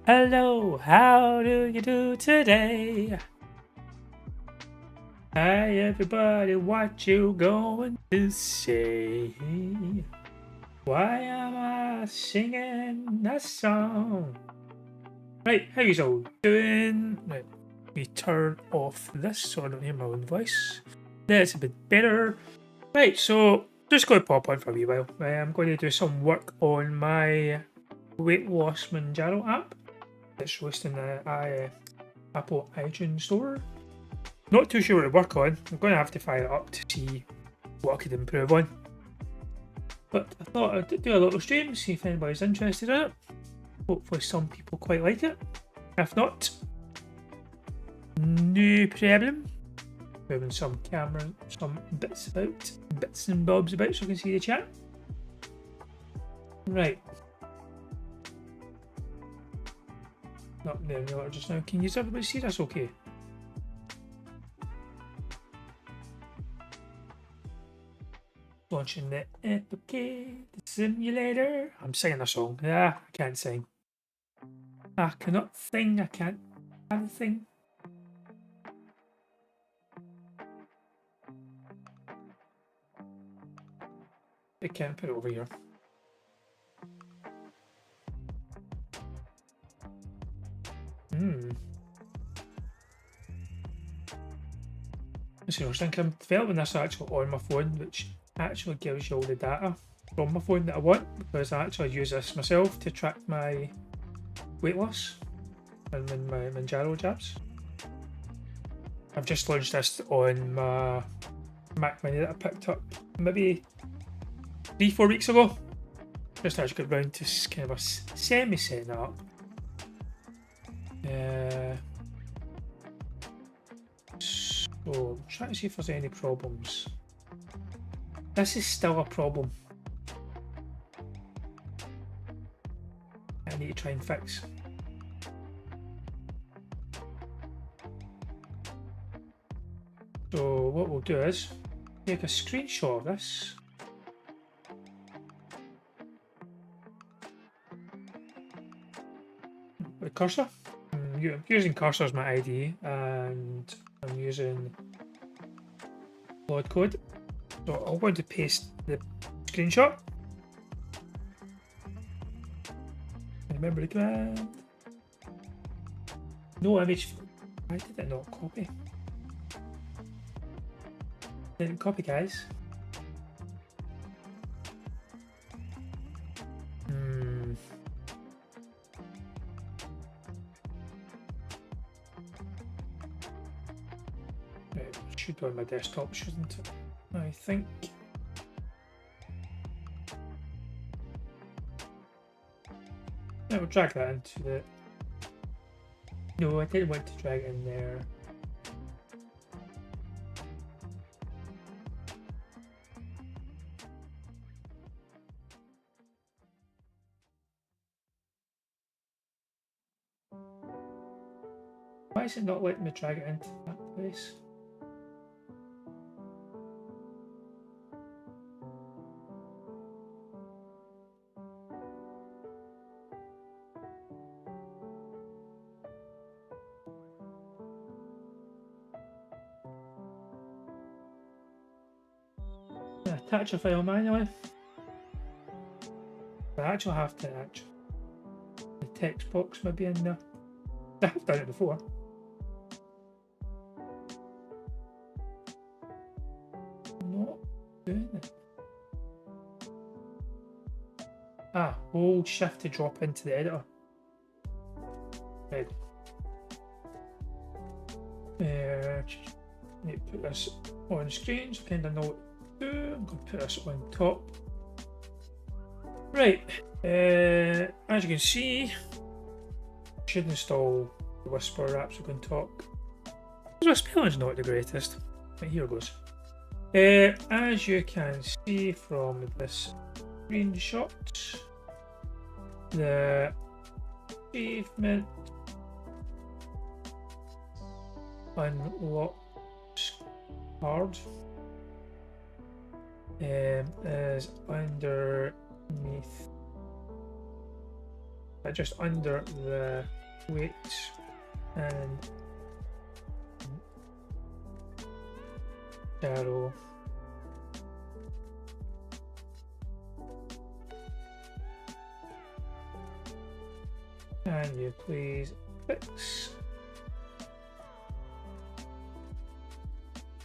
Hello, how do you do today? Hi everybody, what you going to say? Why am I singing a song? Right, how you all doing? Right, we turn off this so I don't hear my own voice. That's a bit better. Right, so just going to pop on for a wee while. I'm going to do some work on my weight loss Mounjaro app. It's released in the Apple iTunes Store. Not too sure what to work on. I'm going to have to fire it up to see what I could improve on. But I thought I'd do a little stream, see if anybody's interested in it. Hopefully some people quite like it. If not, no problem. Moving some camera, some bits and bobs about so I can see the chat. Right. Not there any water just now. Can you everybody see this okay? Launching the Epic Simulator. I'm singing a song. I can't sing. I cannot sing. I can't sing. I can't put it over here. So I was thinking I'm developing this actually on my phone, which actually gives you all the data from my phone that I want, because I actually use this myself to track my weight loss and my Mounjaro jabs. I've just launched this on my Mac Mini that I picked up maybe 3-4 weeks ago. Just as I got round to kind of a semi-setting that up. So I'm trying to see if there's any problems. This is still a problem I need to try and fix. So what we'll do is take a screenshot of this. With a cursor. I'm using cursor as my ID and I'm using load code. So I'm going to paste the screenshot. Remember the command. No image. Why did it not copy? Didn't copy, guys. Right, it should be on my desktop, shouldn't it? I think. Yeah, we'll drag that into the. No, I didn't want to drag it in there. Why is it not letting me drag it into that place? Attach a file manually. I actually have to attach the text box maybe in there. I've done it before. Not doing it. Hold shift to drop into the editor. Right. Need to put this on screen so I kind of know what to do. I'm going to put this on top. Right. As you can see, I should install the Whisper app so we can talk. My spelling's not the greatest. But here it goes. As you can see from this screenshot, the achievement unlock card is underneath, just under the weights and arrow. Can you please fix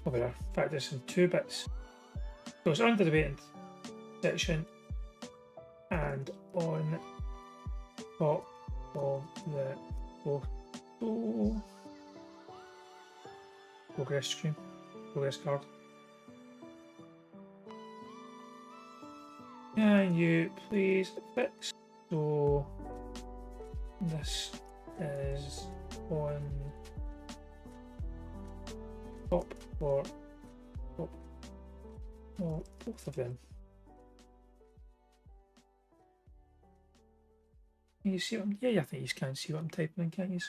over there? In fact, there's some 2 bits. So it's under the weight section and on top of the photo progress screen, progress card. Can you please fix? So this is on top or top or both of them. Can you see what I'm, yeah, I think you can see what I'm typing in, can't you?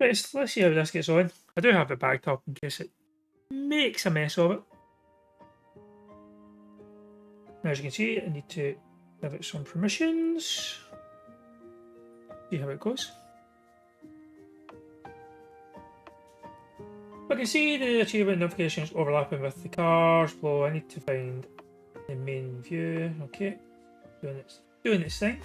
Right, let's see how this gets on. I do have it backed up in case it makes a mess of it. Now, as you can see, I need to give it some permissions. See how it goes. I can see the achievement notifications overlapping with the cars below. I need to find the main view. Okay, doing its thing.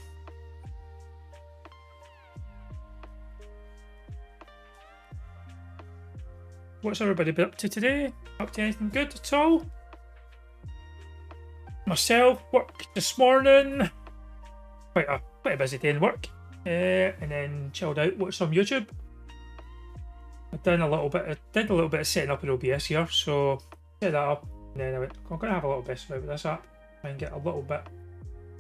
What's everybody been up to today? Up to anything good at all? Myself, work this morning. Quite a busy day in work. And then chilled out, watched some YouTube. I've done a little bit. I did a little bit of setting up an OBS here, so set that up, and then I went, I'm gonna have a little bit about this app and get a little bit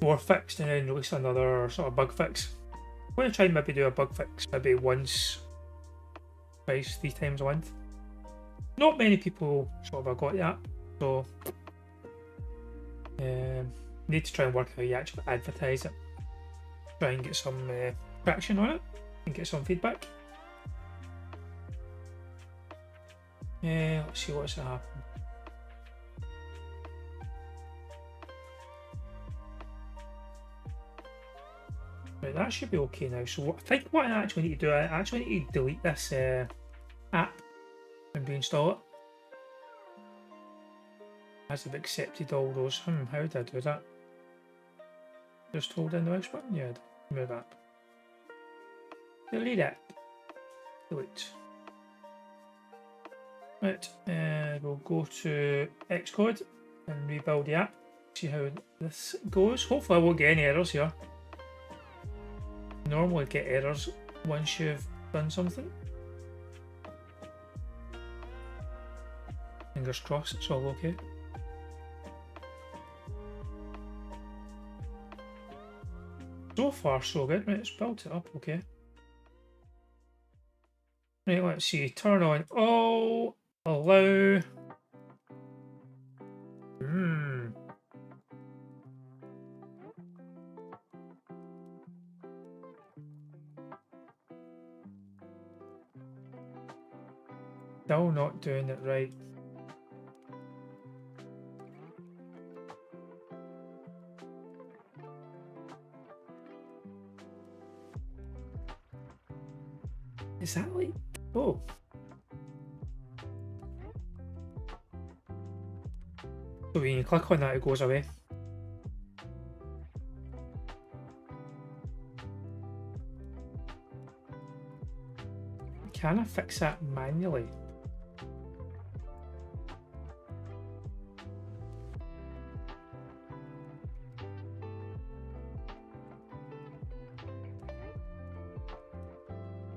more fixed, and then release another sort of bug fix. I'm gonna try and maybe do a bug fix maybe once, twice, 3 times a month. Not many people sort of have got the app, so need to try and work out how you actually advertise it. Try and get some traction on it and get some feedback. Let's see what's happened. Right, that should be okay now. So I think what I actually need to do, I actually need to delete this app and reinstall it. As I've accepted all those. How did I do that? Just hold in the mouse button? Yeah, move that. Delete it. Delete. Right, we'll go to Xcode and rebuild the app. See how this goes. Hopefully I won't get any errors here. Normally get errors once you've done something. Fingers crossed it's all okay. So far so good. Right, it's built it up okay. Right, let's see. Turn on all. Allow. Still not doing it right. Is that like... Oh. So when you click on that, it goes away. Can I fix that manually?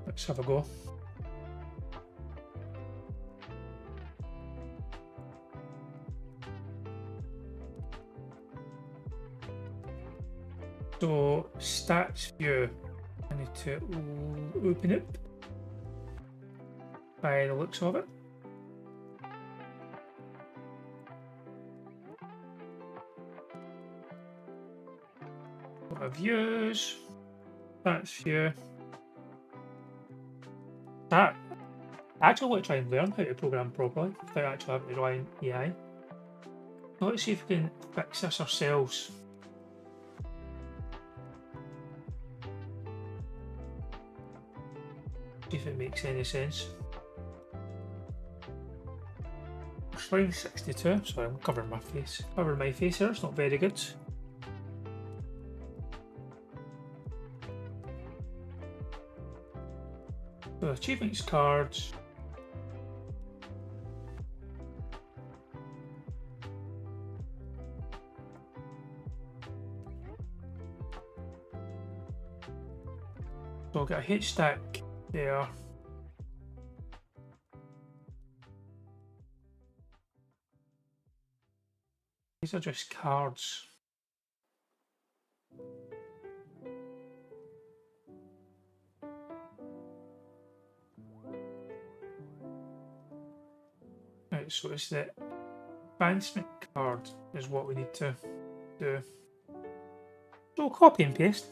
Let's have a go. So, stats view, I need to open it by the looks of it. Go to views, stats view. That I actually want to try and learn how to program properly without actually having to rely on AI. So let's see if we can fix this ourselves. See if it makes any sense. Line 62. Sorry, I'm covering my face. Covering my face here, it's not very good. So achievements cards. So I'll get a H stack there. These are just cards. Right, so it's the advancement card is what we need to do. So copy and paste.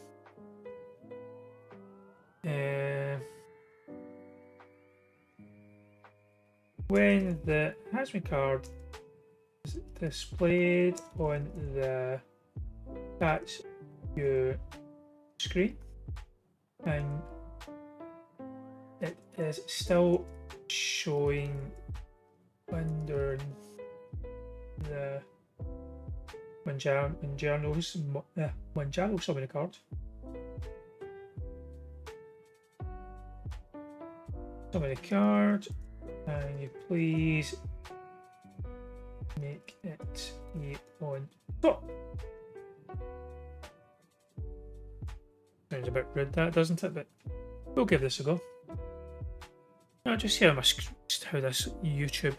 When the advancement card is displayed on the That's your screen, and it is still showing under the Mounjaro summon card. Summon a card, and you please make it on top. Sounds a bit rude, that doesn't it? But we'll give this a go. I'll just see how this YouTube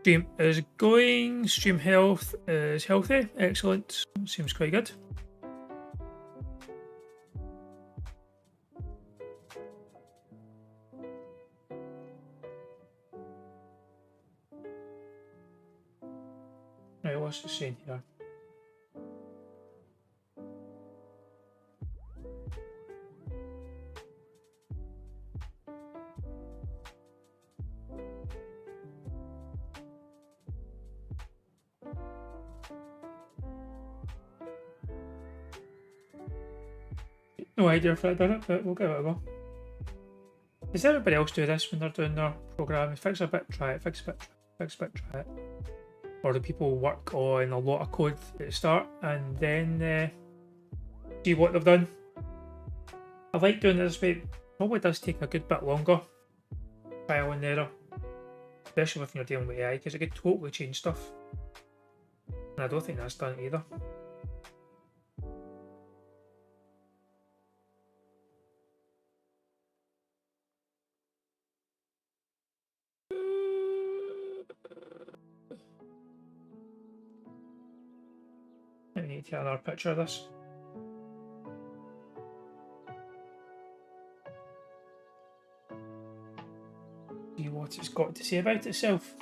stream is going. Stream health is healthy, excellent. Seems quite good. Right, what's it saying here? No idea if I done it, but we'll give it a go. Does everybody else do this when they're doing their programming? Fix a bit, try it, fix a bit, fix a bit, try it. Or do people work on a lot of code at the start and then see what they've done? I like doing this, but it probably does take a good bit longer. Trial and error. Especially if you're dealing with AI, because it could totally change stuff. And I don't think that's done either. I need to take another picture of this. See what it's got to say about itself.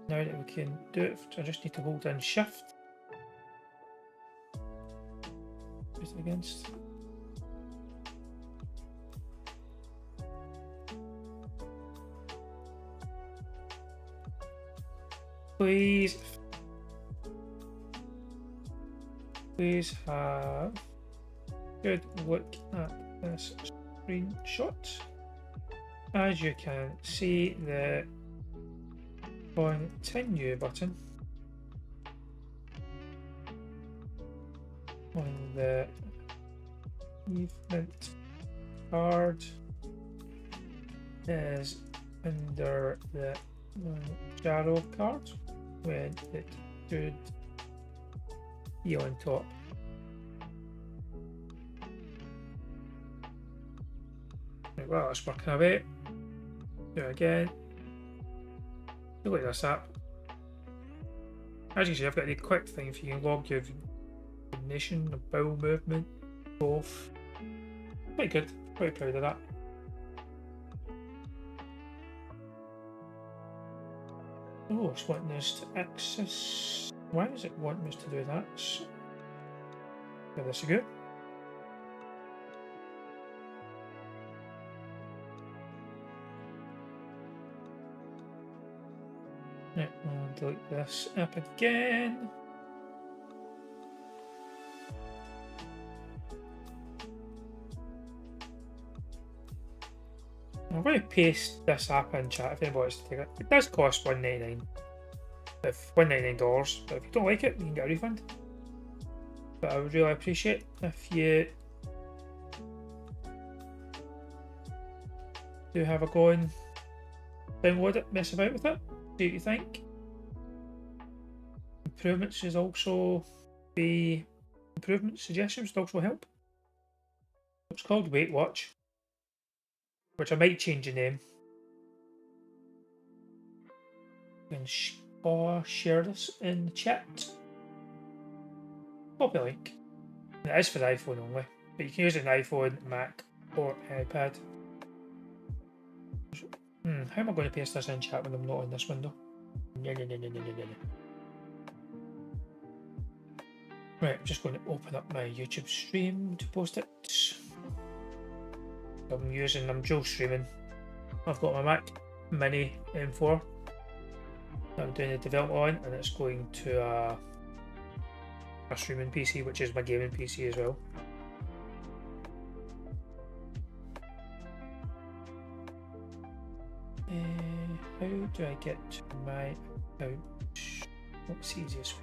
Now that we can do it, I just need to hold in shift. Put it against. Please have a good look at this screenshot. As you can see, the continue button on the achievement card is under the Mounjaro card when it should be on top. Right, well, that's working away. Do it again. Look at this app. As you can see, I've got the quick thing if you can log your coordination, the bowel movement, both. Quite good. Quite proud of that. Oh, it's wanting us to access. Why is it wanting us to do that? Give this a go. Right, I'll delete this app again. I'm going to paste this app in chat if anybody wants to take it. It does cost $1.99. $1.99, but if you don't like it, you can get a refund. But I would really appreciate if you do have a go and download it, mess about with it, see what you think. Improvements should also be suggestions would also help. It's called Weight Watch, which I might change the name. You can share this in the chat. Copy link. And it is for the iPhone only, but you can use it on iPhone, Mac, or iPad. How am I going to paste this in chat when I'm not in this window? Right, I'm just going to open up my YouTube stream to post it. I'm dual streaming. I've got my Mac Mini M4 that I'm doing the development on, and it's going to a streaming PC, which is my gaming PC as well. How do I get to my account? What's the easiest way?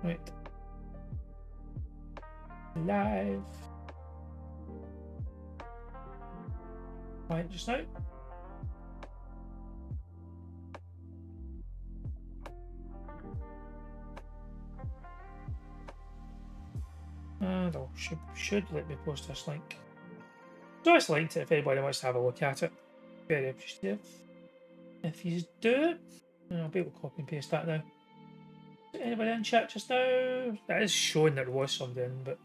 Right. Live. Right, just now. And should let me post this link. So it's linked if anybody wants to have a look at it. Very appreciative. If you do it, I'll be able to copy and paste that now. Anybody in chat just now? That is showing that there was something in, but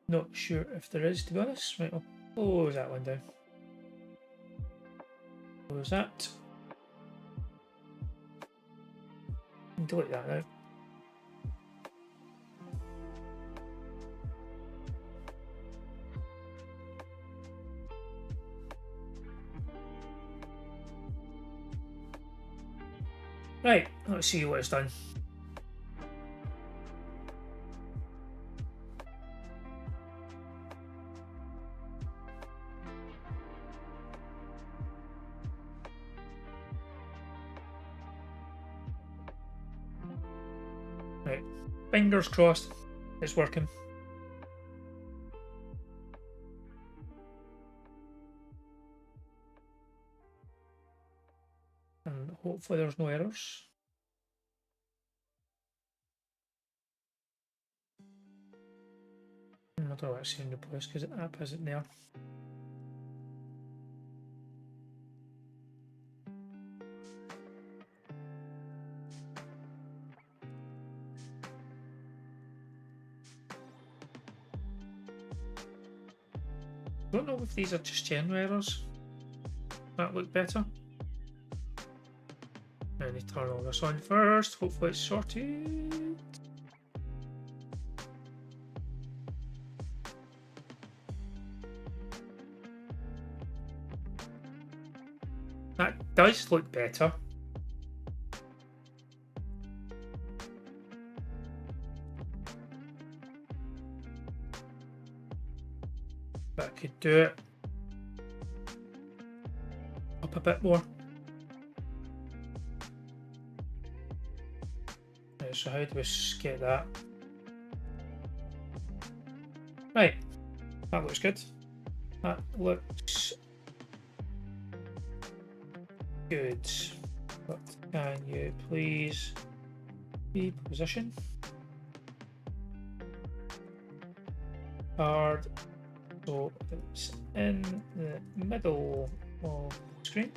not sure if there is, to be honest. Right, I'll close that one down. Close that. And delete that now. Right, let's see what it's done. Right, fingers crossed, it's working. And hopefully there's no errors. I don't know what's in the place because the app isn't there. I don't know if these are just general errors. That look better. I need to turn all this on first. Hopefully it's sorted. That does look better. But I could do it up a bit more. Right, so how do we get that? Right, that looks good. That looks good. But can you please be position? Card. So it's in the middle of the screen.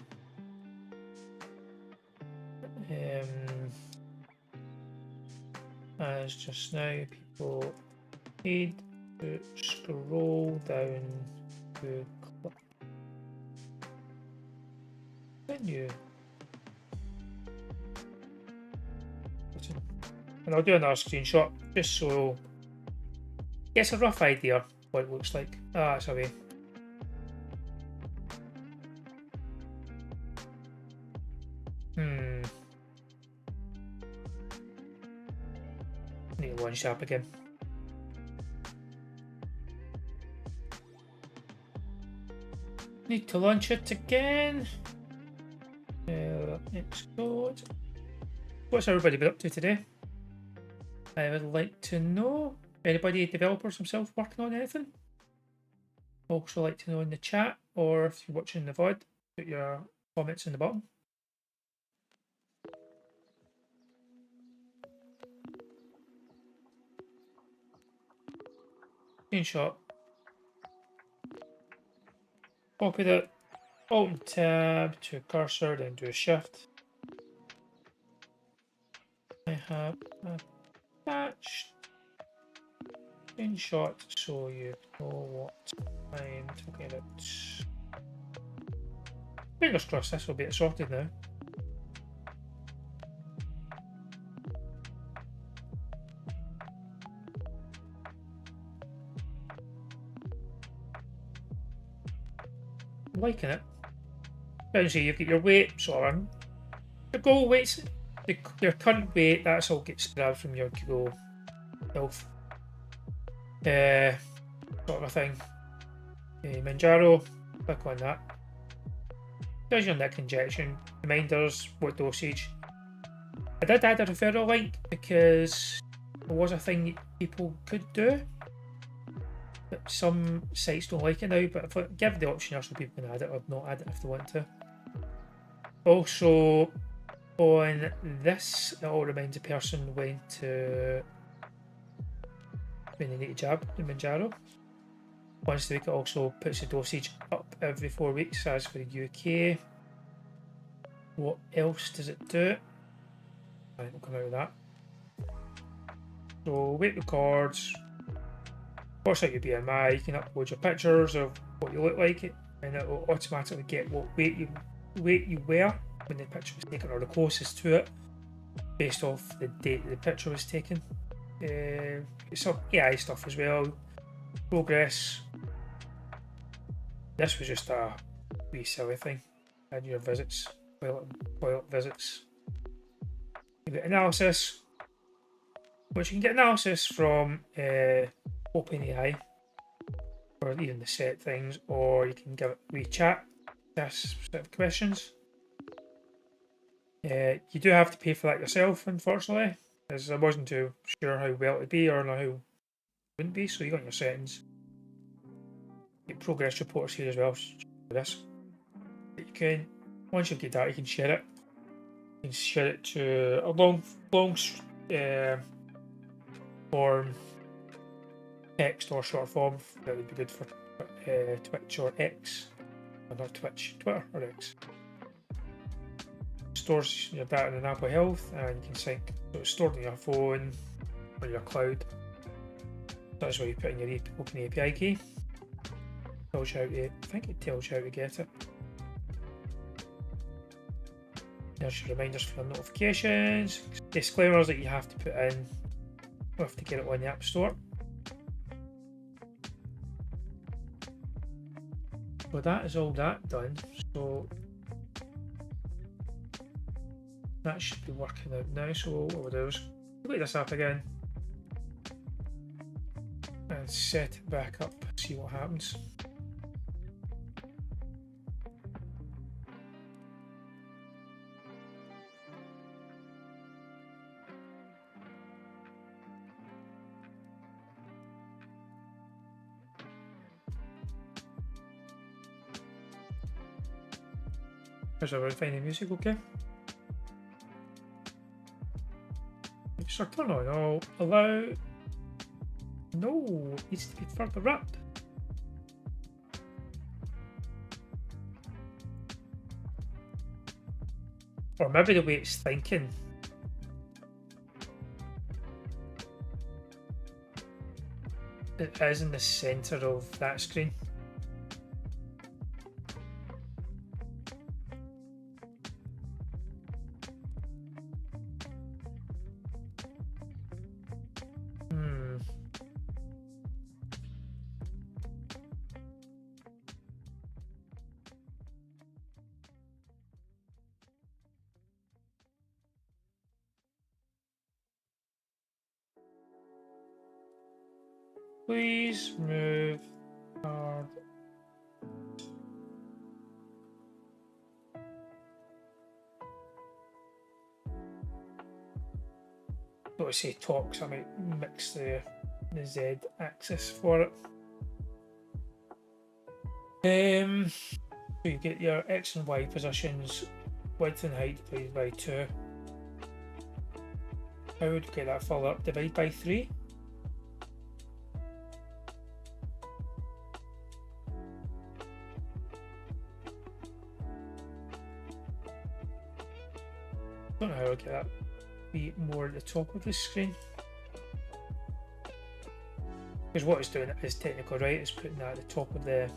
As just now, people need to scroll down to click menu. And I'll do another screenshot just so gets a rough idea what it looks like. Ah, it's away. Need to launch the app again. Need to launch it again. Let's go. What's everybody been up to today? I would like to know. Anybody, developers themselves, working on anything? Also like to know in the chat, or if you're watching the VOD, put your comments in the bottom. Screenshot. Copy that. Alt and tab to cursor, then do a shift. I have attached screenshot so you know what I'm talking about. Fingers crossed this will be sorted now. I'm liking it. As you you've got your weight, sort of. The goal weights, your current weight, that's all gets grabbed from your Google Health sort of thing. Mounjaro, click on that. There's your neck injection, reminders, what dosage. I did add a referral link because it was a thing people could do, but some sites don't like it now. But if I give the option here so people can add it or not add it if they want to. Also, on this, it all reminds a person when they need to jab the Mounjaro. Once a week, it also puts the dosage up every 4 weeks, as for the UK. What else does it do? I think we'll come out of that. So, weight records, works out your BMI, you can upload your pictures of what you look like, and it will automatically get what weight you were when the picture was taken, or the closest to it, based off the date the picture was taken. Some AI stuff as well, progress. This was just a wee silly thing. Add your visits, toilet visits. You get analysis, which you can get analysis from OpenAI, or even the set things, or you can give it a wee chat, ask specific questions. You do have to pay for that yourself, unfortunately, as I wasn't too sure how well it'd be or how it wouldn't be. So you got your settings, your progress reports here as well. For this, you can, once you get that, you can share it. You can share it to a long form, text or short form. That would be good for Twitch or X, or not Twitch, Twitter or X. Stores your data in Apple Health, and you can sync. So it's stored on your phone or your cloud. That's where you put in your Open API key. Tells you how to, I think it tells you how to get it. There's your reminders for your notifications, disclaimers that you have to put in. You have to get it on the App Store. So that is all that done. So that should be working out now. So what we'll do is delete this app again and set it back up, see what happens. Here's our finding music, okay? So turn on all, allow. No, it needs to be further up. Or maybe the way it's thinking. It is in the center of that screen. Please move card. Don't say talk, so I might mix the Z axis for it. So you get your X and Y positions, width and height divided by 2. How would you get that filled up? Divide by 3. Don't know how to get that be more at the top of the screen. Because what it's doing is technically right, it's putting that at the top of the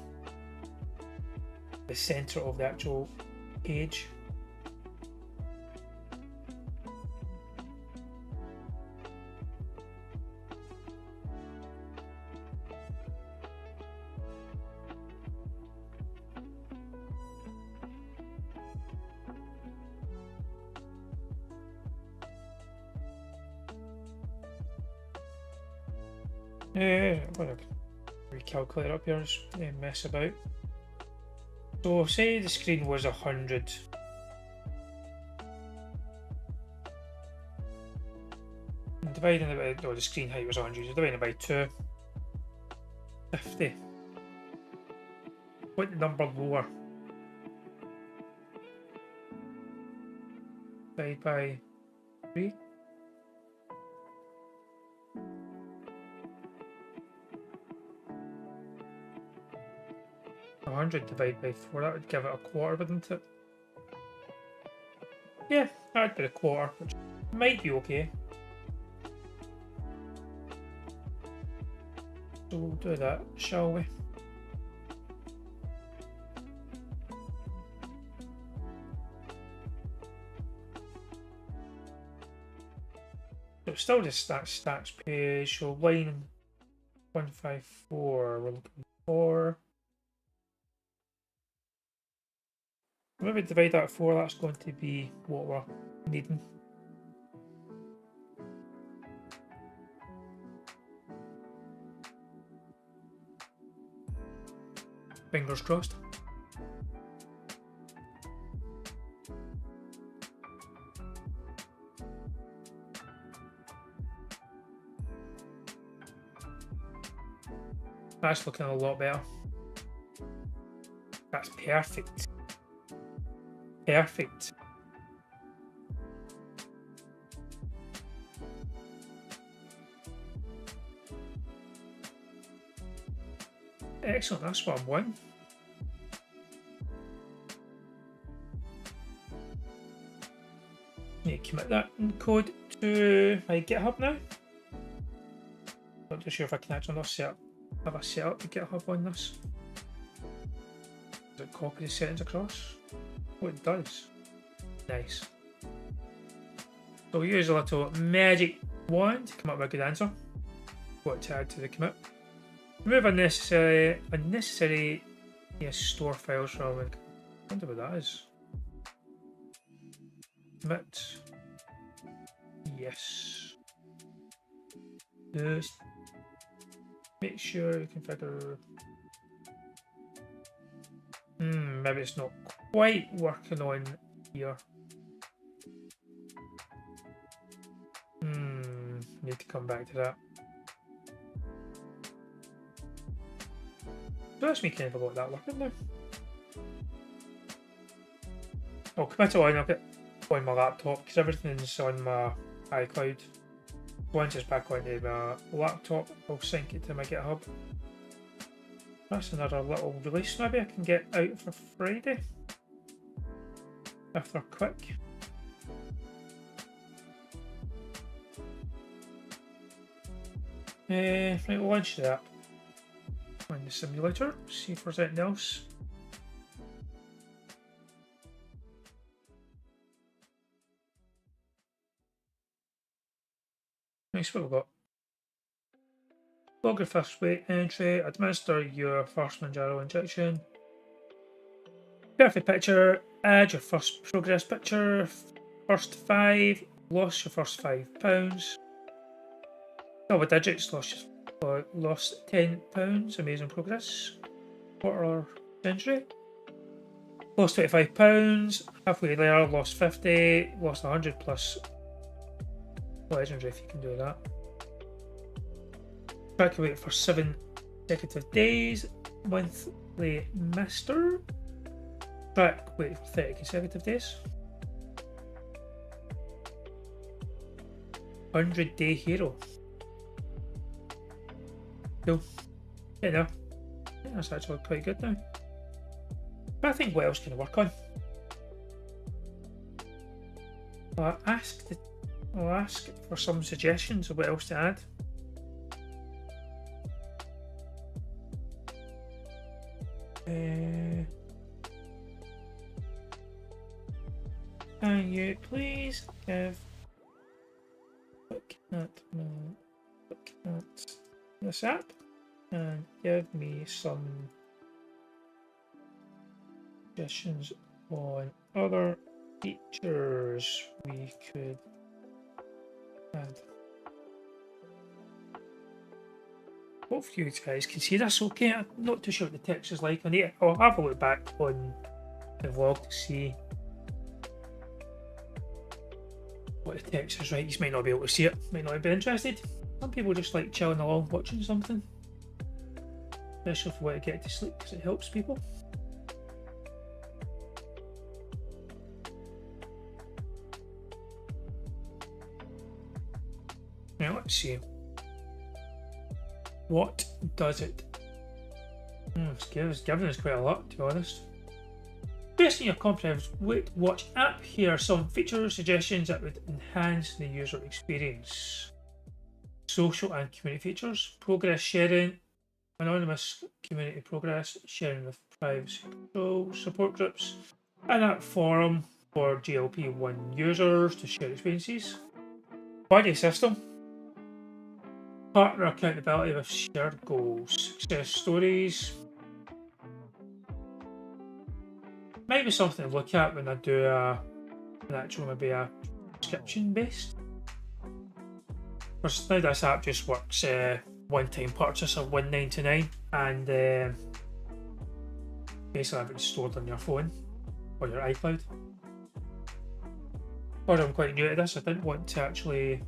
centre of the actual page. I'm going to recalculate up here, just mess about. So say the screen was 100. And dividing it by, the screen height was 100, so dividing it by 2. 50. Put the number lower. Divide by 3. 100 divided by 4, that would give it a quarter, wouldn't it? Yeah, that'd be a quarter, which might be okay. So we'll do that, shall we? So it's still just that stats page, so line 154 we're looking for. Maybe divide that 4, that's going to be what we're needing. Fingers crossed. That's looking a lot better. That's perfect. Perfect. Excellent, that's what I'm wanting. Need to commit that code to my GitHub now. Not too sure if I can actually have a setup to GitHub on this. Does it copy the settings across? Oh, it does. Nice. So we use a little magic wand to come up with a good answer. What to add to the commit. Remove unnecessary store files from it. I wonder what that is. Commit. Yes. Just make sure you configure. Maybe it's not quite working on here. Need to come back to that. So that's me kind of about that working now. I'll commit it on a bit on my laptop because everything's on my iCloud. Once it's back onto my laptop, I'll sync it to my GitHub. That's another little release maybe I can get out for Friday. If they're quick. Right, we'll launch that on the simulator, see if there's anything else. Nice, what we've got. Log your first weight entry, administer your first Mounjaro injection. Perfect picture, add your first progress picture, first 5, lost your first £5. Double digits, lost Lost £10. Amazing progress. Quarter century. Lost £25. Halfway there, lost 50. Lost 100 plus. Legendary if you can do that. Track away for 7 consecutive days. Monthly Master. Track wait for 30 consecutive days. 100-day hero. Cool. Yeah, no. I think that's actually quite good now. But I think what else can I work on? I'll ask for some suggestions of what else to add. Can you please look at this app and give me some suggestions on other features we could add. Hopefully you guys can see this okay. I'm not too sure what the text is like. I'll have a look back on the vlog to see what the text is right. You might not be able to see it, might not be interested. Some people just like chilling along watching something, especially if you want to get to sleep because it helps people. Now let's see. What does it? It's giving us quite a lot, to be honest. Based on your comprehensive watch app, here are some feature suggestions that would enhance the user experience. Social and community features, progress sharing, anonymous community progress, sharing with privacy control, support groups, and a forum for GLP-1 users to share experiences. Buddy system. Partner accountability with shared goals, success stories. Might be something to look at when I do an actual maybe a subscription based. Now this app just works one-time purchase of $1.99 and basically have it stored on your phone or your iCloud. Or I'm quite new to this, I didn't want to actually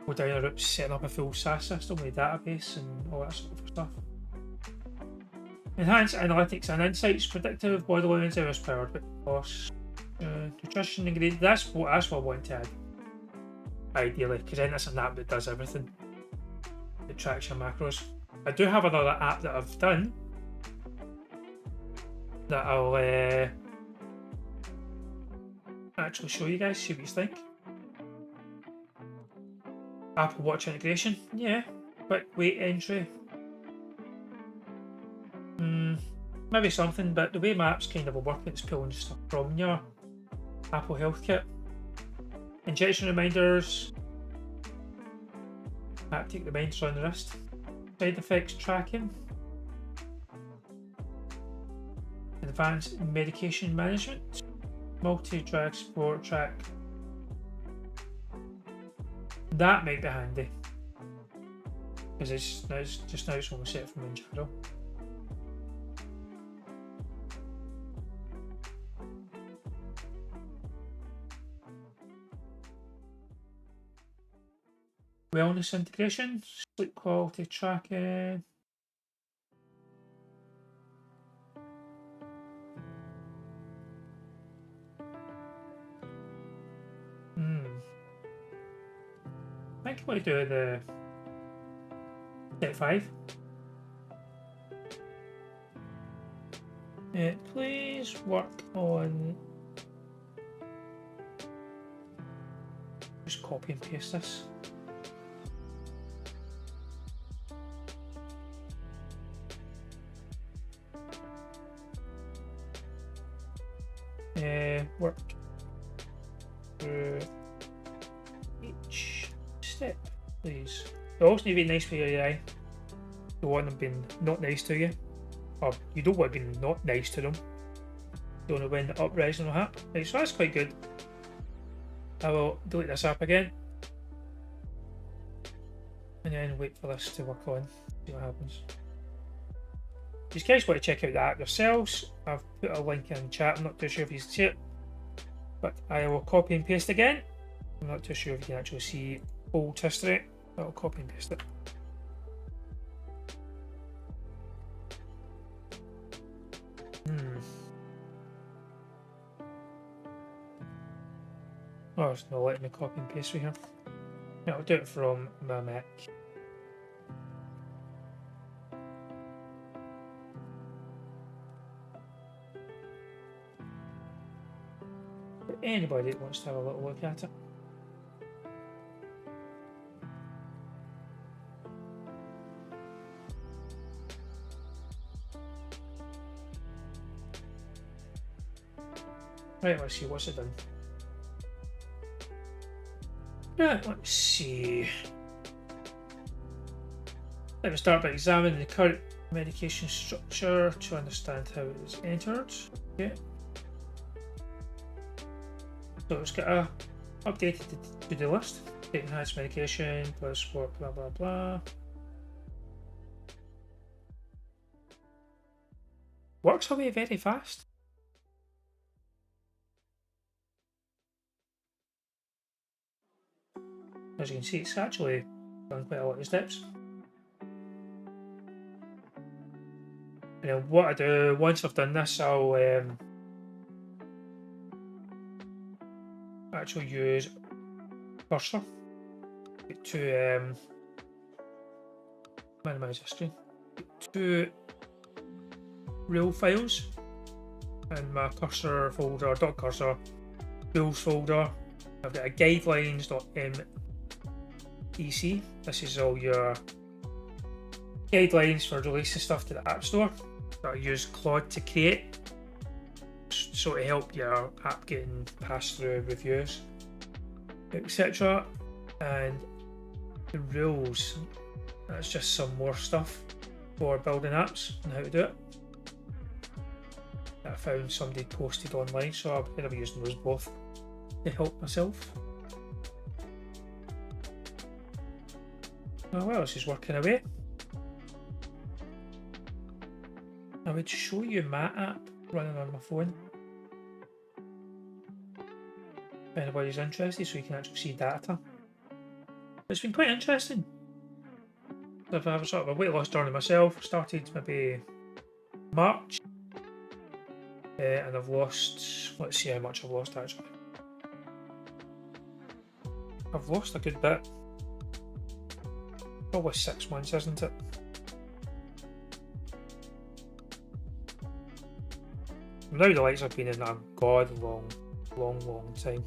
go down the route setting up a full SaaS system with a database and all that sort of stuff. Enhance analytics and insights, predictive borderline service powered weight loss, nutrition ingredients. That's what I want to add, ideally, because then it's an app that does everything. It tracks your macros. I do have another app that I've done that I'll actually show you guys, see what you think. Apple Watch integration, yeah. Quick weight entry. Maybe something, but the way my app's kind of working, it's pulling stuff from your Apple Health Kit. Injection reminders. Haptic reminders on the wrist. Side effects tracking. Advanced medication management. Multi-drug support track. That might be handy because it's only set from Mounjaro. Wellness integration, sleep quality tracking. I think I want to do the step 5. Please work on. Just copy and paste this. Work through each step, please. You also need to be nice for your AI. You don't want them being not nice to you, or you don't want to be not nice to them. You don't know when the uprising will happen. Right, so that's quite good. I will delete this app again. and then wait for this to work on, see what happens. If you guys want to check out the app yourselves, I've put a link in chat. I'm not too sure if you see it, but I will copy and paste again. I'm not too sure if you can actually see old history, but I'll copy and paste it. Oh, it's not letting me copy and paste right here. Yeah, I'll do it from my Mac. For anybody that wants to have a little look at it. Right, let's see what's it done. Right, let's see. Let me start by examining the current medication structure to understand how it was entered. Okay. So it's got a updated to-do list. Take enhanced medication, plus sport, blah blah blah. Works away very fast. As you can see, it's actually done quite a lot of steps. And then what I do, once I've done this, I'll actually use cursor to minimize the screen. Two real files in my cursor folder, dot cursor, tools folder. I've got a guidelines.mec. This is all your guidelines for releasing stuff to the App Store that I use Claude to create, so to help your app getting passed through reviews, etc. And the rules, that's just some more stuff for building apps and how to do it that I found somebody posted online, so I've ended up using those both to help myself. Oh well, this is working away. I would show you my app running on my phone if anybody's interested, so you can actually see data. It's been quite interesting. I've had a sort of a weight loss journey myself. Started maybe March, and I've lost, let's see how much I've lost actually. I've lost a good bit. Probably 6 months, isn't it? Now the lights have been in a god long time.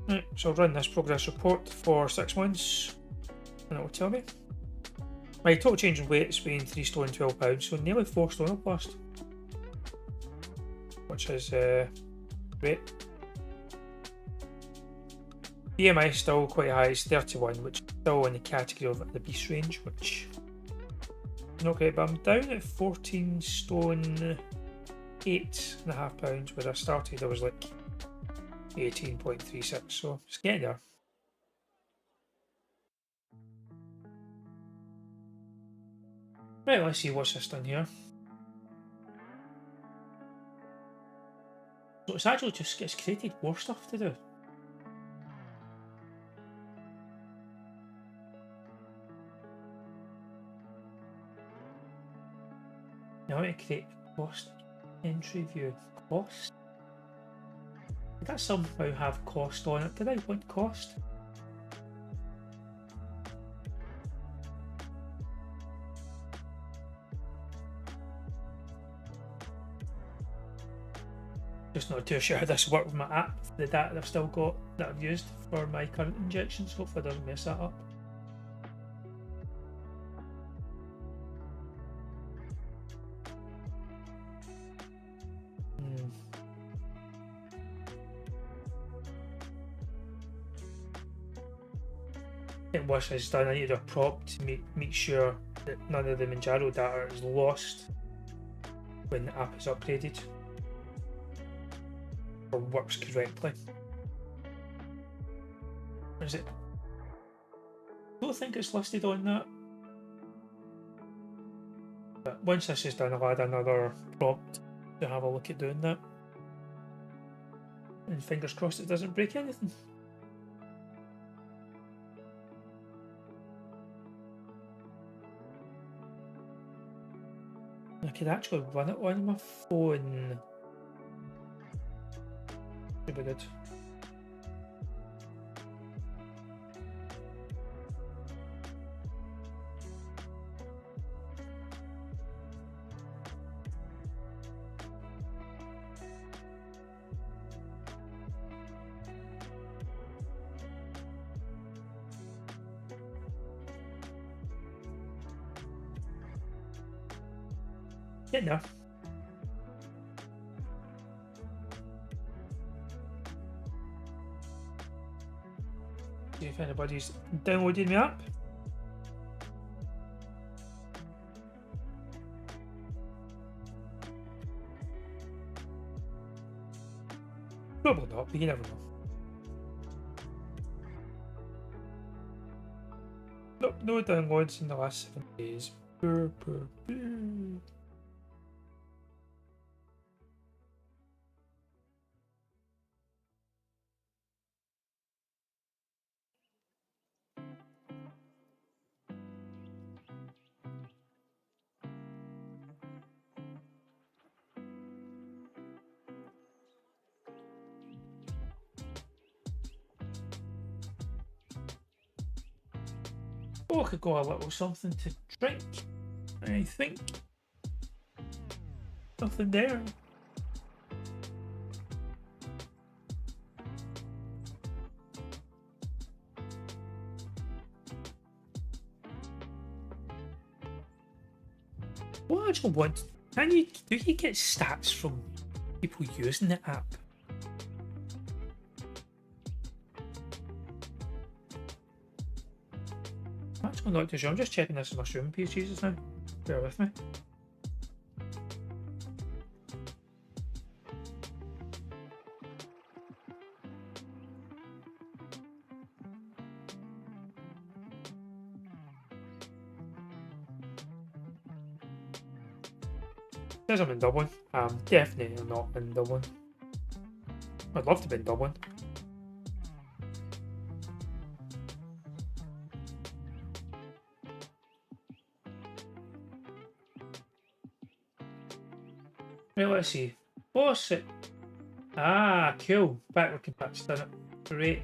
Right, so I'll run this progress report for 6 months and it will tell me. My total change in weight has been 3 stone 12 pounds, so nearly 4 stone I've lost, which is great. BMI is still quite high, it's 31, which is still in the category of the beast range, which is not great, but I'm down at 14 stone 8.5 pounds, where I started I was like 18.36, so it's getting there. Right, let's see what's this done here. So it's actually just, it's created more stuff to do. Now I want to create cost entry view. Cost? Did that somehow have cost on it? Did I want cost? Just not too sure how this worked with my app, the data that I've still got that I've used for my current injections. Hopefully it doesn't mess that up. Once it's done, I need a prop to make sure that none of the Mounjaro data is lost when the app is upgraded or works correctly. Is it? Don't think it's listed on that. But once this is done, I'll add another prompt to have a look at doing that. And fingers crossed it doesn't break anything. I could actually run it on my phone. Should be good. Getting there. See if anybody's downloaded my app. Probably not, but you never know. Nope, no downloads in the last 7 days. Brr, brr, brr. Oh, I could go a little something to drink. I think. Nothing there. What I actually want, do you get stats from people using the app? I'm actually not too sure. I'm just checking this on my streaming PC just now. Bear with me. Says I'm in Dublin. I'm definitely not in Dublin. I'd love to be in Dublin. Right, let's see. What's it? Ah, cool. Backward compact's done it. Great.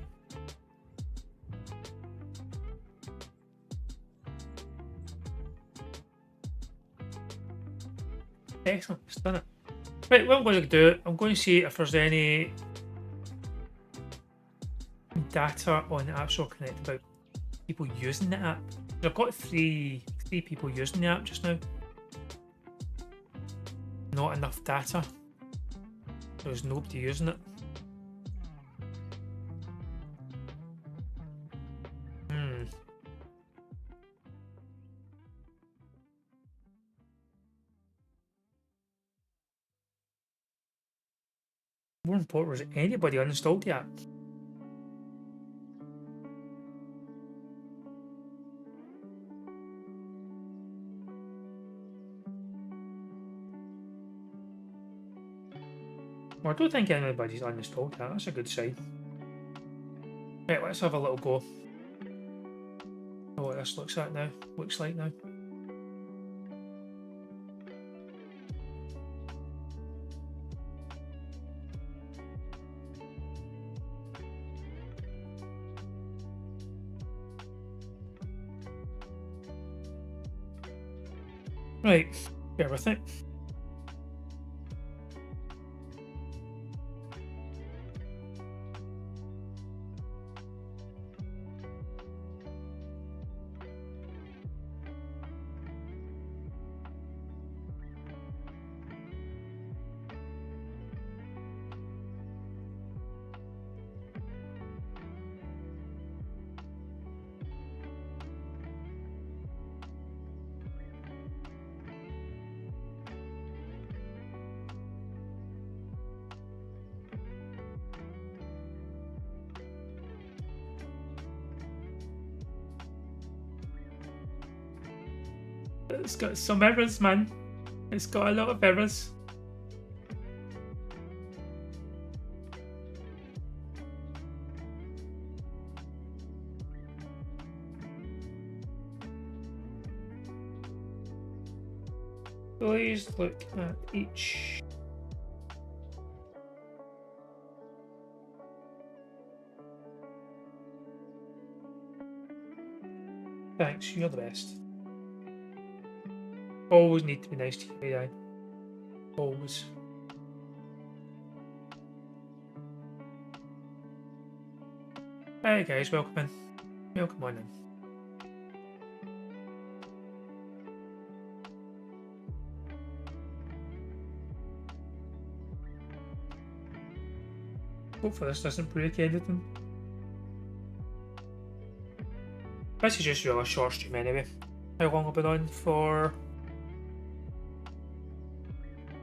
Excellent, it's done it. Right, what I'm going to do, I'm going to see if there's any data on the App Store Connect about people using the app. I've got three people using the app just now. Not enough data. There's nobody using it. More important, was anybody uninstalled the app? Well, I don't think anybody's uninstalled that. That's a good sign. Right, let's have a little go. Oh, what this looks like now. Right, bear with it. It's got some errors, man. It's got a lot of errors. Please look at each. Thanks, you're the best. Always need to be nice to you, yeah. Always. Hey guys, welcome in. Welcome on in. Hopefully this doesn't break anything. This is just really a short stream anyway. How long have I been on for?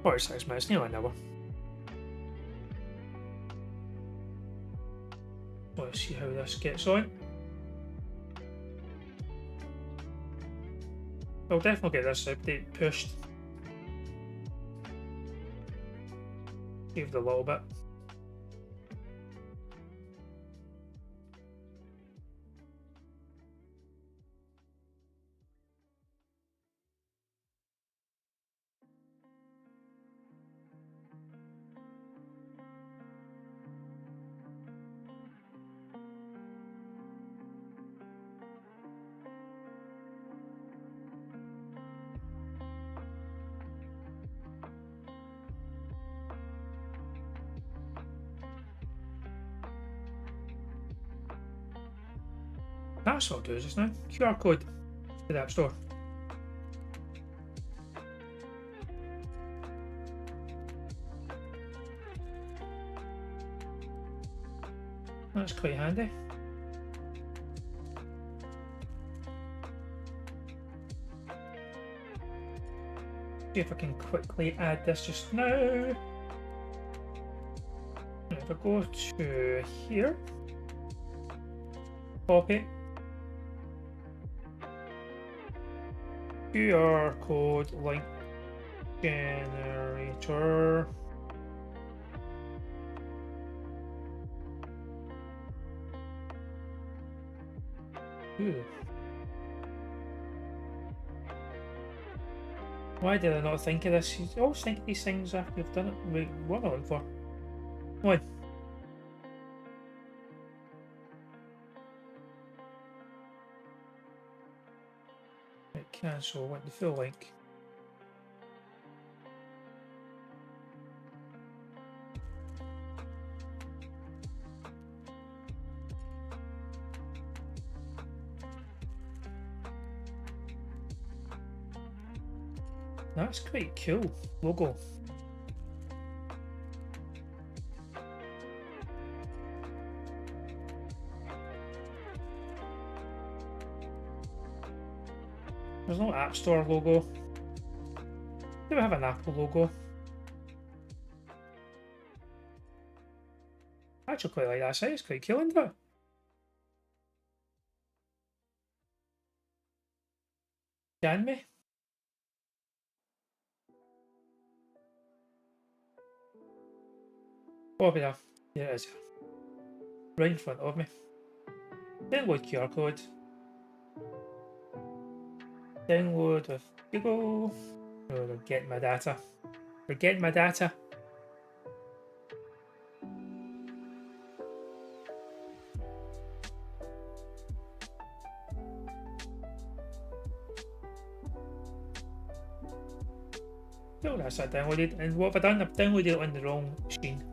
46 minutes, nearly an hour. Let's see how this gets on. I'll definitely get this update pushed. Saved a little bit. That's what I'll do just now. QR code to the App Store. That's quite handy. See if I can quickly add this just now. If I go to here, copy. QR code link generator. Ooh. Why did I not think of this? You always think of these things after you've done it. Wait, what am I looking for? Come on. Right, cancel. I want the full link. That's quite cool. Logo. There's no App Store logo. Do we have an Apple logo? I actually quite like that site. It's quite cool, isn't it? Can me? Oh, there. There it is. Right in front of me. Download QR code. Download with Google. Oh, they're getting my data. They're getting my data. Oh, that's not downloaded. And what have I done? I've downloaded it on the wrong machine.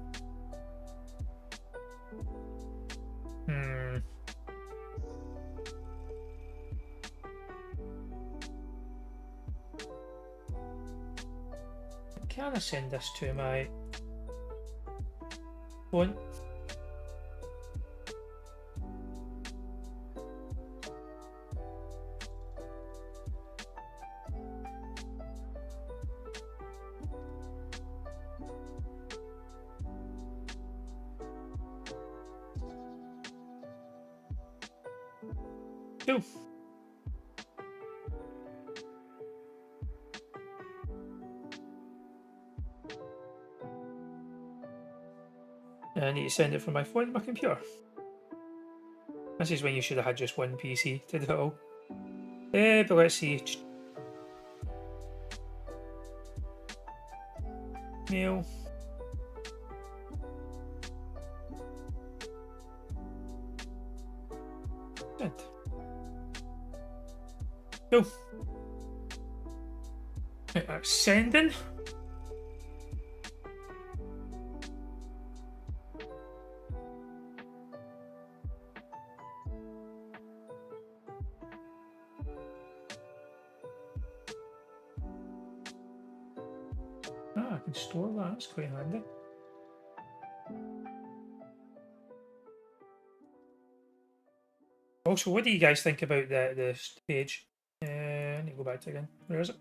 Can I send this to my phone? Cool. need to send it from my phone to my computer. This is when you should have had just one PC to do it all. But let's see. Mail. Good. Cool. Right, sending. I can store that, that's quite handy. Also, what do you guys think about the page? I need to go back to it again. Where is it?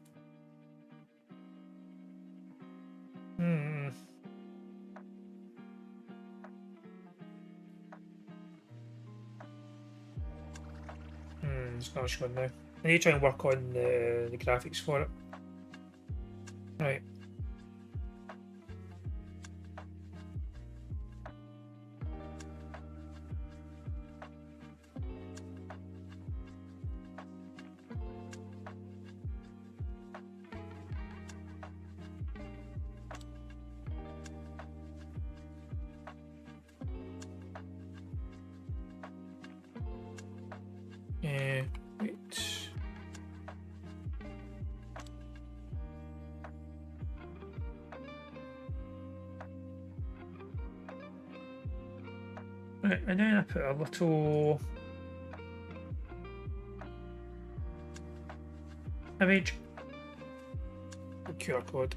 It's not showing now. I need to try and work on the graphics for it. Right. Wait. Right, and then I put a little image, a QR code.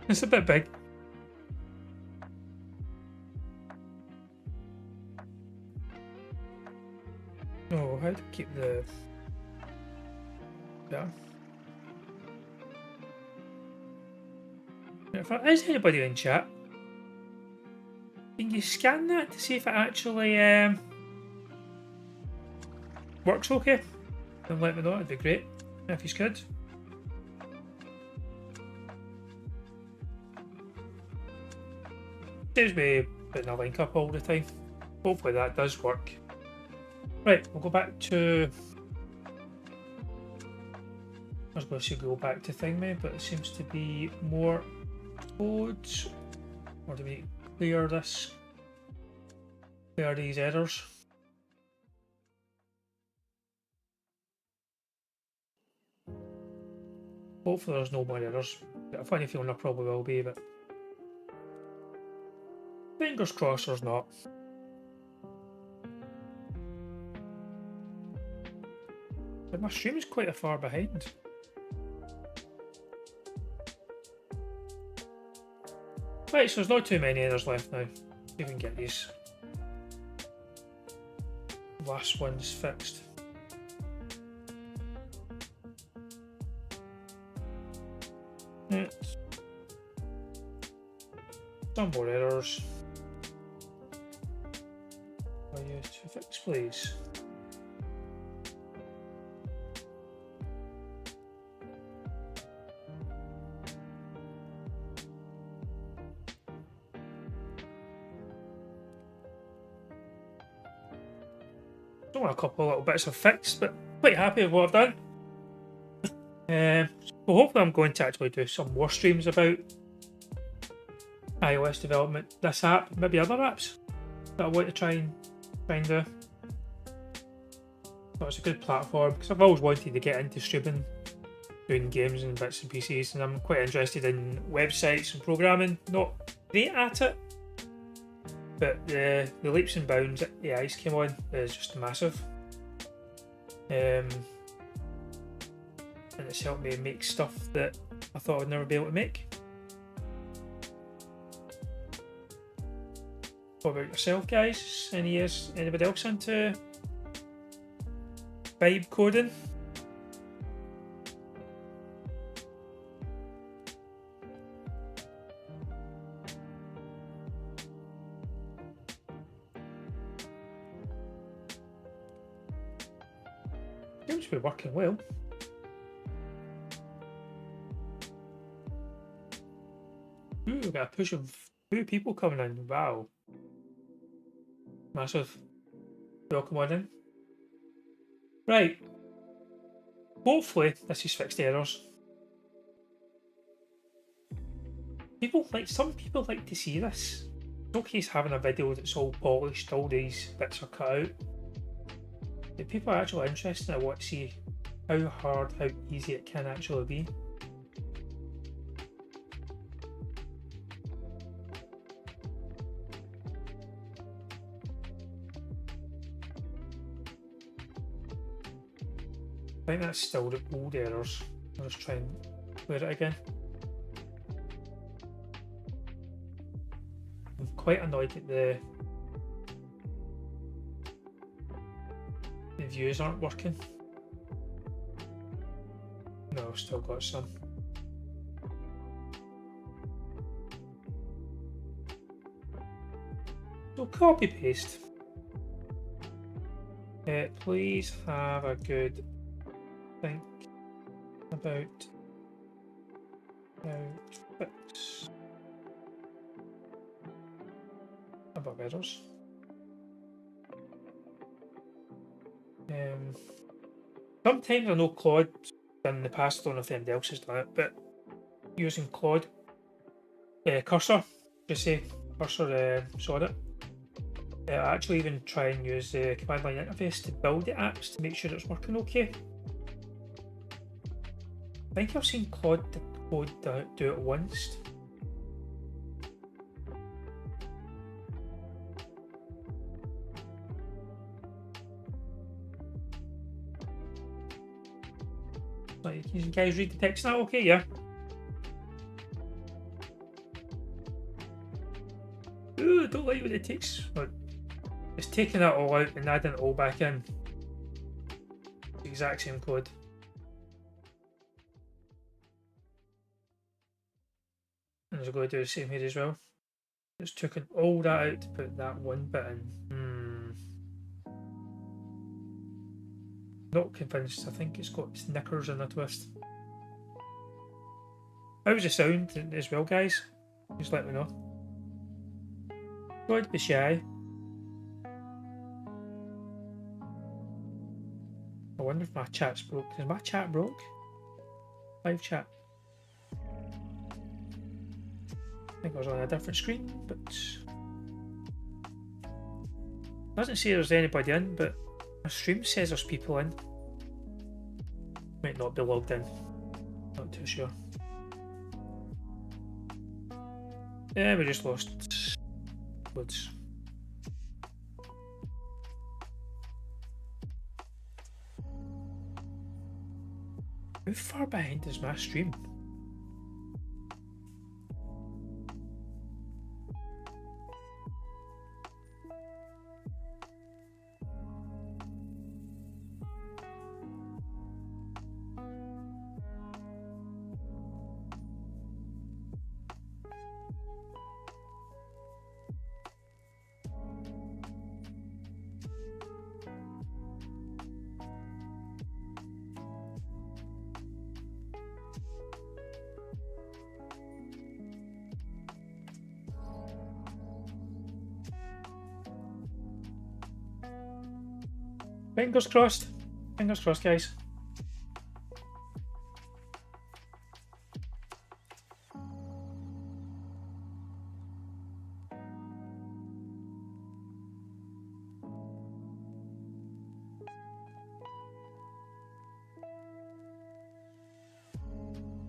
It's a bit big. Oh, how to keep the... Yeah. If there is anybody in chat, can you scan that to see if it actually works okay? And let me know, it'd be great if you could. Saves me putting a link up all the time. Hopefully that does work. Right, we'll go back to... I was going to say go back to Thingme, but it seems to be more codes. Or do we clear this? Clear these errors. Hopefully there's no more errors. Got a funny feeling there probably will be, but... fingers crossed there's not. But my stream is quite a far behind. Right, so there's not too many errors left now. See if we can get these last ones fixed. Right. Some more errors. To fix, please. Don't want a couple of little bits of fix, but quite happy with what I've done. Well, hopefully I'm going to actually do some more streams about iOS development, this app, maybe other apps that I want to try and do. But it's a good platform because I've always wanted to get into streaming, doing games and bits and pieces, and I'm quite interested in websites and programming. Not great at it, but the leaps and bounds that the ice came on is just massive. And it's helped me make stuff that I thought I'd never be able to make. What about yourself, guys? Anybody else into vibe coding? Seems to be working well. Ooh, we've got a push of 2 people coming in. Wow. Massive. Welcome on in. Right. Hopefully this is fixed errors. Some people like to see this. It's okay having a video that's all polished, all these bits are cut out. If people are actually interested, I want to see how hard, how easy it can actually be. I think that's still the old errors. I'll just try and clear it again. I'm quite annoyed that the views aren't working. No, I've still got some. So copy paste. Please have a good think about how to fix above errors. Sometimes I know Claude in the past, I don't know if anybody else has done it, but using Claude cursor, just say cursor sorted. I actually even try and use the command line interface to build the apps to make sure it's working okay. I think I've seen Claude do it once. Like, you guys read the text now? Okay, yeah. Ooh, don't like what it takes. Look, it's taking that all out and adding it all back in. The exact same code. And I'm going to do the same here as well. Just took all that out to put that one bit in. Not convinced. I think it's got knickers in a twist. How was the sound as well, guys? Just let me know. Don't be shy. I wonder if my chat's broke. Is my chat broke? Live chat. I think I was on a different screen, but doesn't say there's anybody in, but my stream says there's people in. Might not be logged in. Not too sure. Yeah, we just lost loads. How far behind is my stream? Fingers crossed. Fingers crossed, guys.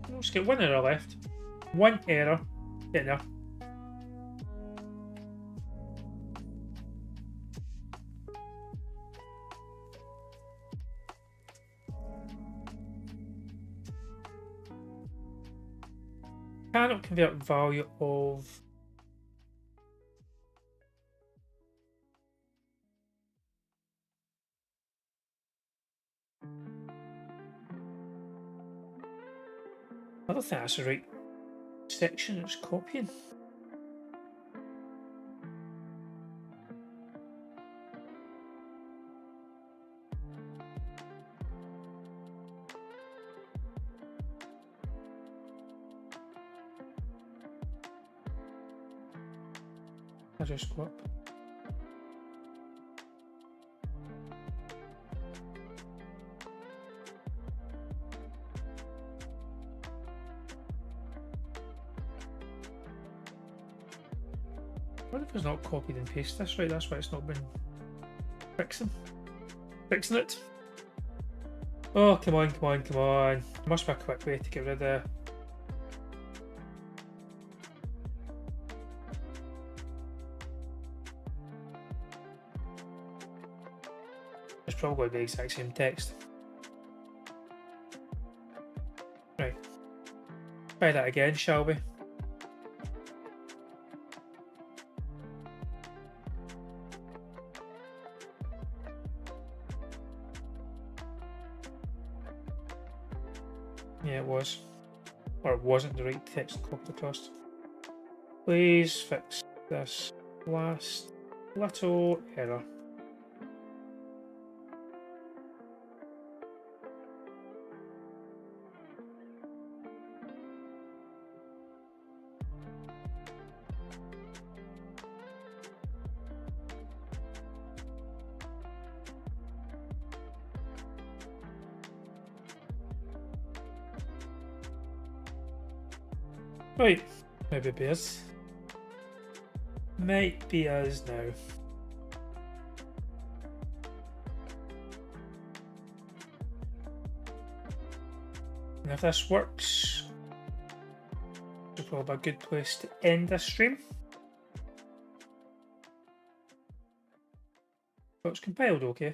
Let's get one error left. One error. Get there. Cannot convert value of I don't think that's the right section it's copying. I'll just go up. What if it's not copied and pasted? That's right, that's why it's not been fixing it. Oh, come on, come on, come on. There must be a quick way to get rid of. It's probably the exact same text. Right. Try that again, shall we? Yeah, it was. Or it wasn't the right text copied across. Please fix this last little error. Right, maybe it be us. Might be us now. And if this works, it's probably a good place to end this stream. But it's compiled okay.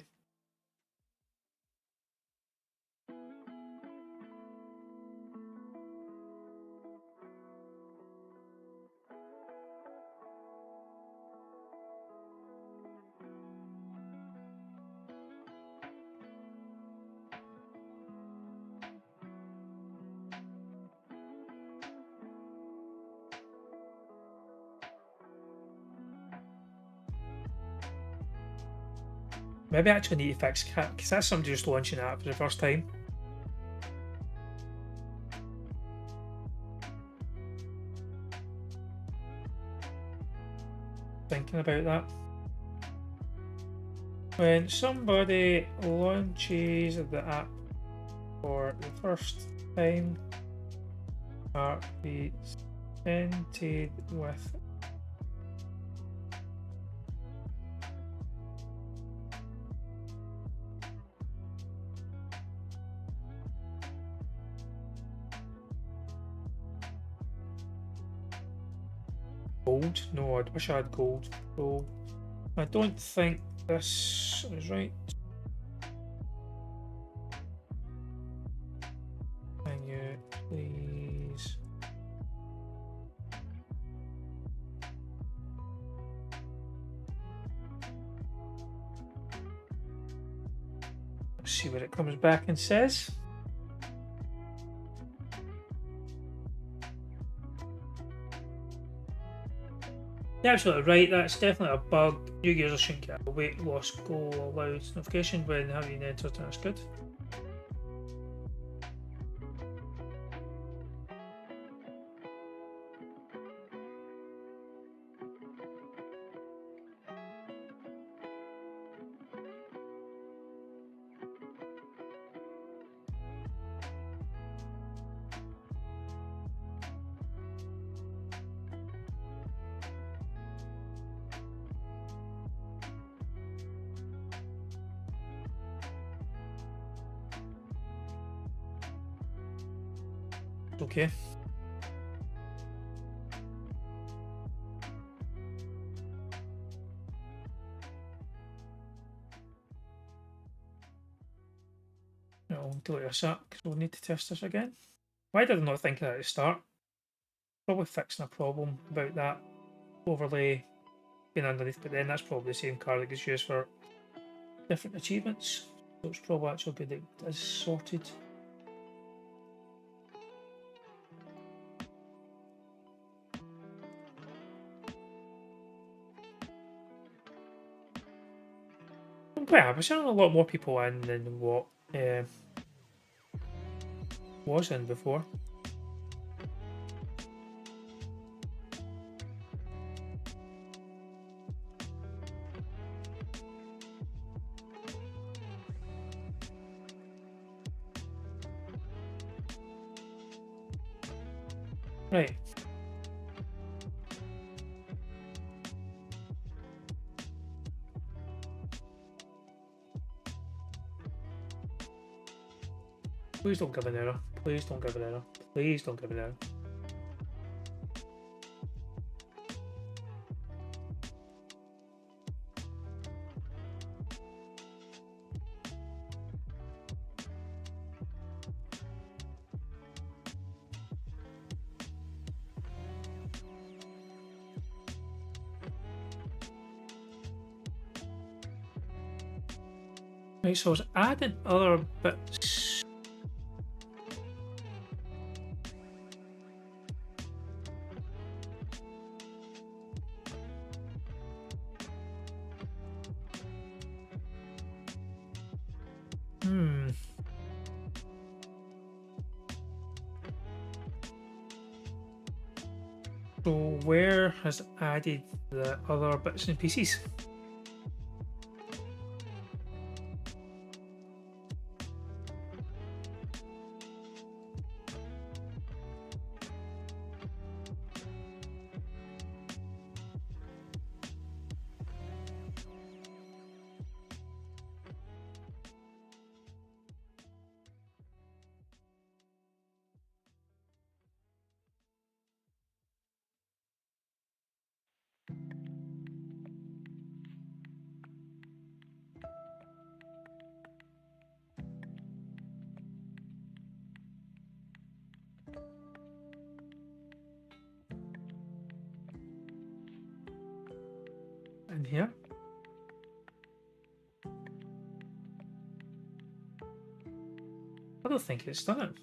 Maybe I actually need to fix cat because that's somebody just launching that for the first time. Thinking about that. When somebody launches the app for the first time, are presented with gold? No, I wish I had gold. So I don't think this is right. Can you please? Let's see what it comes back and says. You're absolutely right, that's definitely a bug. New users shouldn't get a weight loss goal allowed notification when having entered, that's good. Okay. No, delete this up because we'll need to test this again. Why did I not think of that at the start? Probably fixing a problem about that overlay being underneath, but then that's probably the same card that gets used for different achievements. So it's probably actually good that it is sorted. I'm quite happy. There's a lot more people in than what was in before. Right. Please don't give an error. Please don't give an error. Please don't give an error. Right, so it's adding other bits. So where has added the other bits and pieces? In here. I don't think it's done it.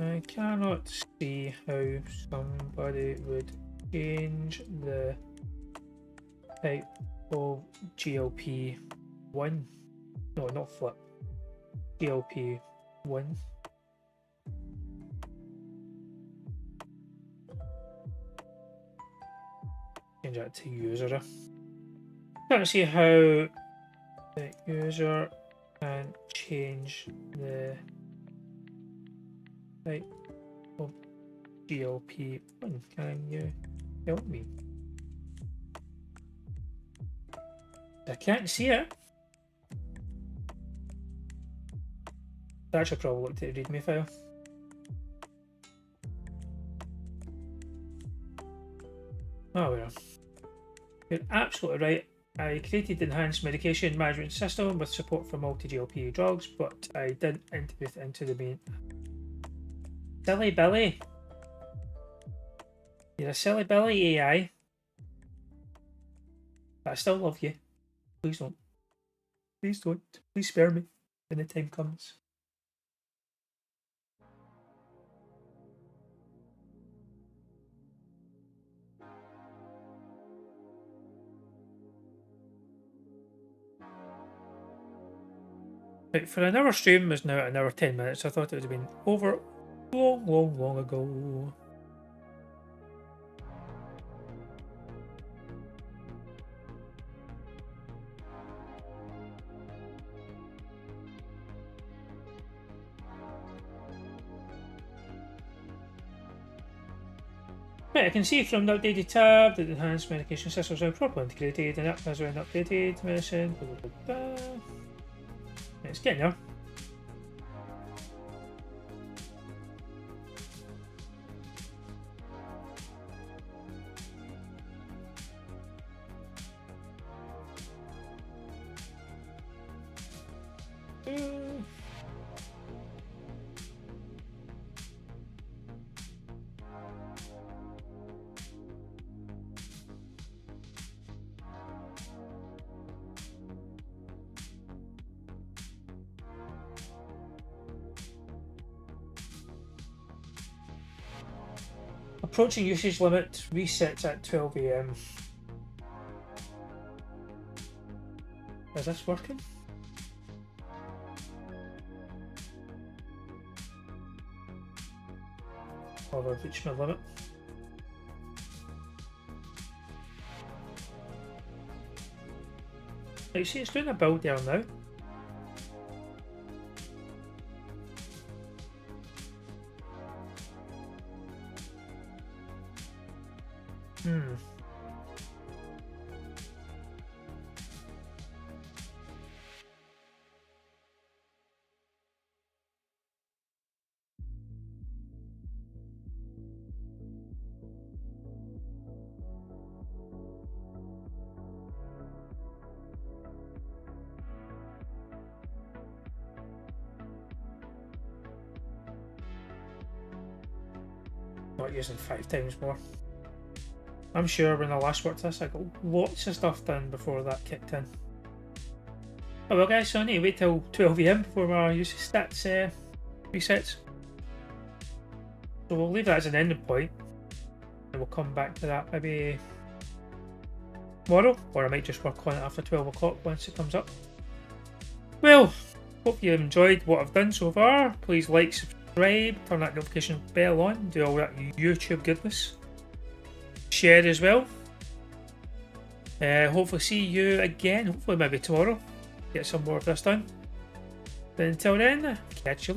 I cannot see how somebody would change the type of GLP-1. No, not flip. GLP-1. Change that to user. Can't see how the user can change the type of GLP-1. Can you help me? I can't see it. I should probably look at the README file. Oh well. You're absolutely right. I created the enhanced medication management system with support for multi-GLP drugs, but I didn't integrate it into the main. Silly Billy. You're a silly Billy AI. But I still love you. Please don't. Please don't. Please spare me when the time comes. Right, for an hour stream is now an hour 10 minutes. I thought it would have been over long ago. Right, I can see from the updated tab that the enhanced medication systems are properly integrated and has been updated medicine. Blah, blah, blah, blah. It's getting there. Approaching usage limit resets at 12 AM. Is this working? Or I've reached my limit. Right, see, it's doing a build there now. Not using 5 times more. I'm sure when I last worked this, I got lots of stuff done before that kicked in. Oh well guys, so I need to wait till 12 AM before my usage stats resets. So we'll leave that as an ending point, and we'll come back to that maybe tomorrow, or I might just work on it after 12 o'clock once it comes up. Well, hope you enjoyed what I've done so far. Please like, subscribe, turn that notification bell on, do all that YouTube goodness. Share as well. Hopefully see you again, hopefully maybe tomorrow. Get some more of this done. But until then, catch you later.